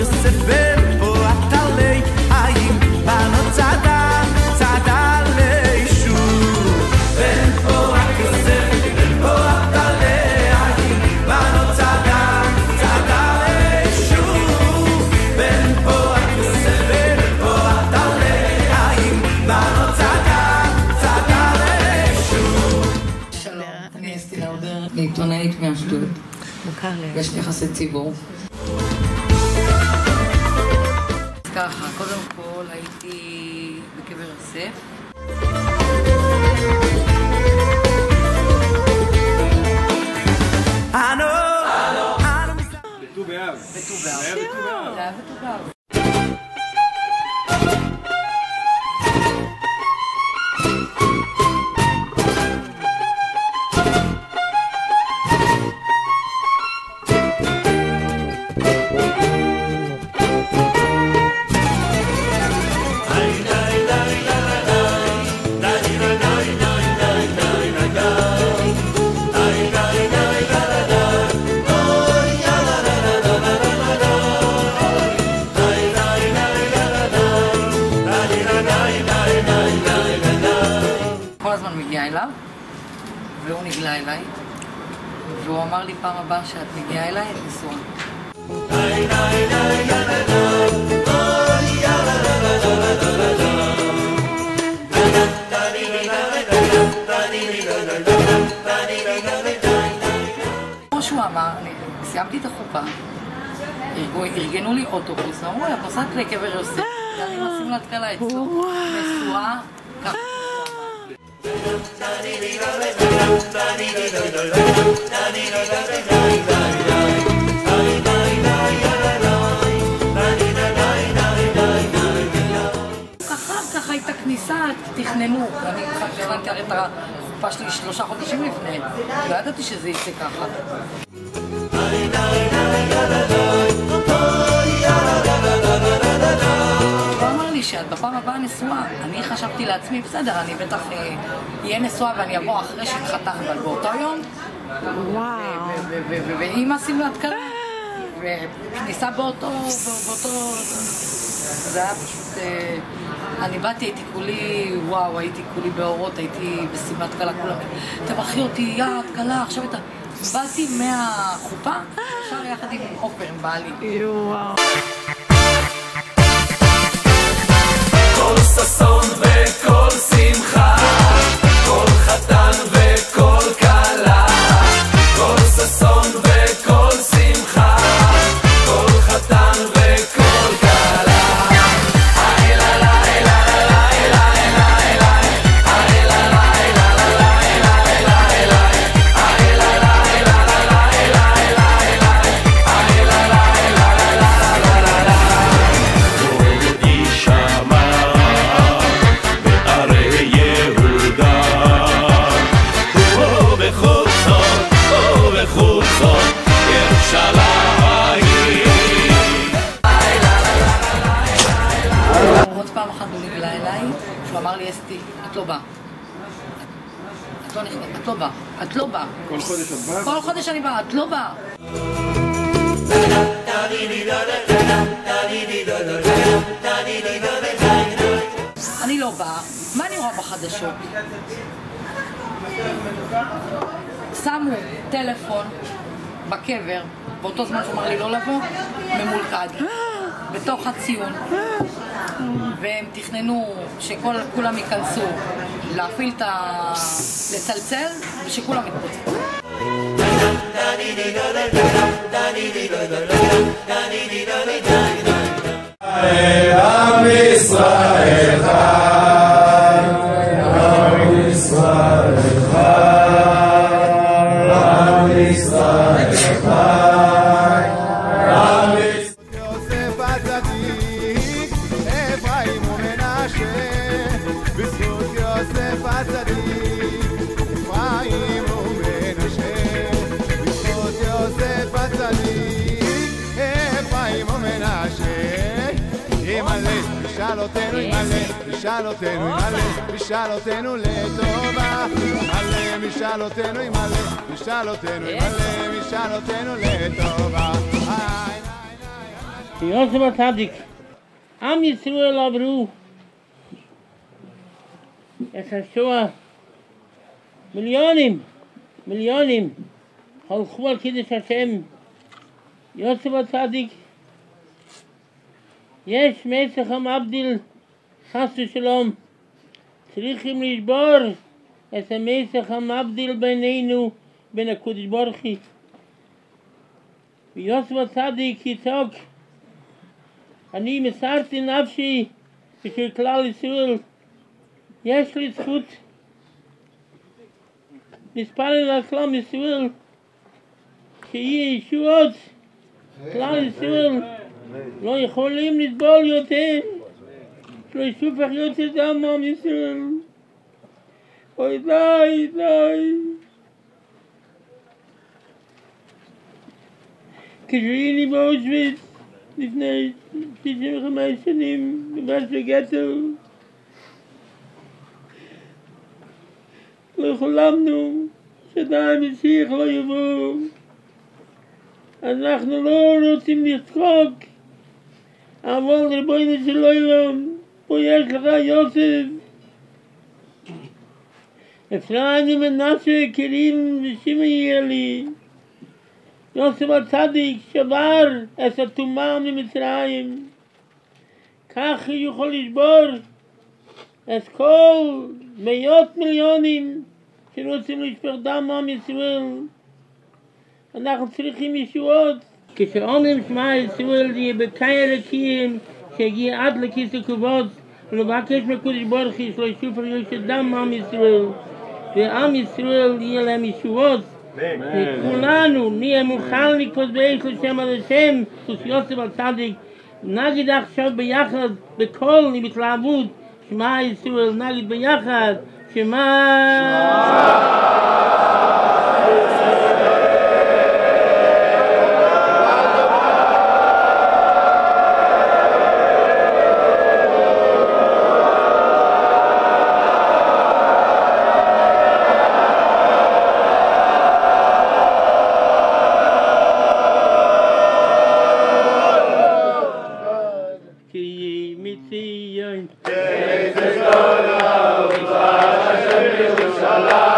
יוסף בן פורת עלי האם בנות צעדה צעדה לישוב בן פורת יוסף בן פורת עלי האם בנות צעדה צעדה לישוב בן פורת יוסף בן פורת עלי האם בנות צעדה צעדה לישוב. שלום, אני אסתי לאודר, לעיתונאית מאשדוד. יש לי יחסי ציבור. ככה, קודם כל הייתי בקבר יוסף. בט"ו באב. בט"ו באב. זה היה בט"ו באב. מגיעה אליו, והוא נגלה אליי, והוא אמר לי פעם הבאה שאת מגיעה אליי, את נשואה. כמו שהוא אמר, סיימתי את החופה, ארגנו לי אוטובוס, אמרו לי, את נוסעת לקבר יוסף, אני עושים לה תקלה אצלו, נשואה, ככה. ככה הייתה כניסה, תכננו, אני תכננתי הרי את החופה שלי 3 חודשים לפני, לא ידעתי שזה יצא ככה. שאת בפעם הבאה נשואה, אני חשבתי לעצמי, בסדר, אני בטח אהיה נשואה ואני אבוא אחרי שהתחתן, אבל באותו יום, ואמא שמלת קלה, וכניסה באותו, זה היה פשוט, אני באתי, הייתי כולי, וואו, הייתי כולי באורות, הייתי בשמלת קלה, כולם, תבחי אותי, יד קלה, עכשיו באתי מהחופה, אפשר יחד עם אופר, עם בעלי. וואו. כל ששון וכל שמחה, כל חתן וכל כלה, כל ששון וכל שמחה, כל חתן וכל כלה. הוא אמר לי, אסתי, את לא באה. את לא נכנסת, את לא באה. את לא באה. כל חודש את באה? כל חודש אני באה, את לא באה. אני לא באה. מה אני רואה בחדשות? שמו טלפון בקבר, באותו זמן שאומר לי לא לבוא, ממולכד. בתוך הציון, והם תכננו שכולם ייכנסו להפעיל לצלצל ושכולם יתפוצצו. עם ישראל חי, עם ישראל חי, עם ישראל חי. משאלותינו לטובה, מלא משאלותינו ימלא, משאלותינו ימלא, משאלותינו לטובה. יוסף הצדיק, עם ישראל עברו את השואה, מיליונים הלכו על קידוש השם. יוסף הצדיק, יש מסך המבדיל חס ושלום, צריכים לשבור את המסך המבדיל בינינו, בין הקדוש ברוך הוא. ויוסף הצדיק יצעק, אני מסרתי נפשי בשביל כלל ישראל, יש לי זכות להתפלל על כלל ישראל, שיהיה ישועות. כלל ישראל לא יכולים לסבול יותר, שלא ישופך יותר דם עם ישראל. אוי די. כשהייתי באושוויץ לפני 65 שנים, ממש בגטו, לא חלמנו שדי משיח לא יבוא. אנחנו לא רוצים לצחוק, אבל ריבונו של עולם, פה יש לך יוסף. אפרים ומנשה, קרים ושמעון יהיה לי. יוסף הצדיק שבר את הטומאה ממצרים, כך הוא יכול לשבור את כל מאות מיליונים שרוצים לשפוך דם עם ישראל. אנחנו צריכים ישועות. כשאומרים שמע ישראל יהיה בקאי אלוקים שיגיע עד לכיס הכבוד ולבקש מהקדוש ברוך הוא שלא ישופך יותר דם עם ישראל, ועם ישראל יהיה להם ישועות. וכולנו נהיה מוכן לקודש לשם על השם, יוסף הצדיק. נגיד עכשיו ביחד בקול ובהתלהבות שמע ישראל, נגיד ביחד שמע Shalom.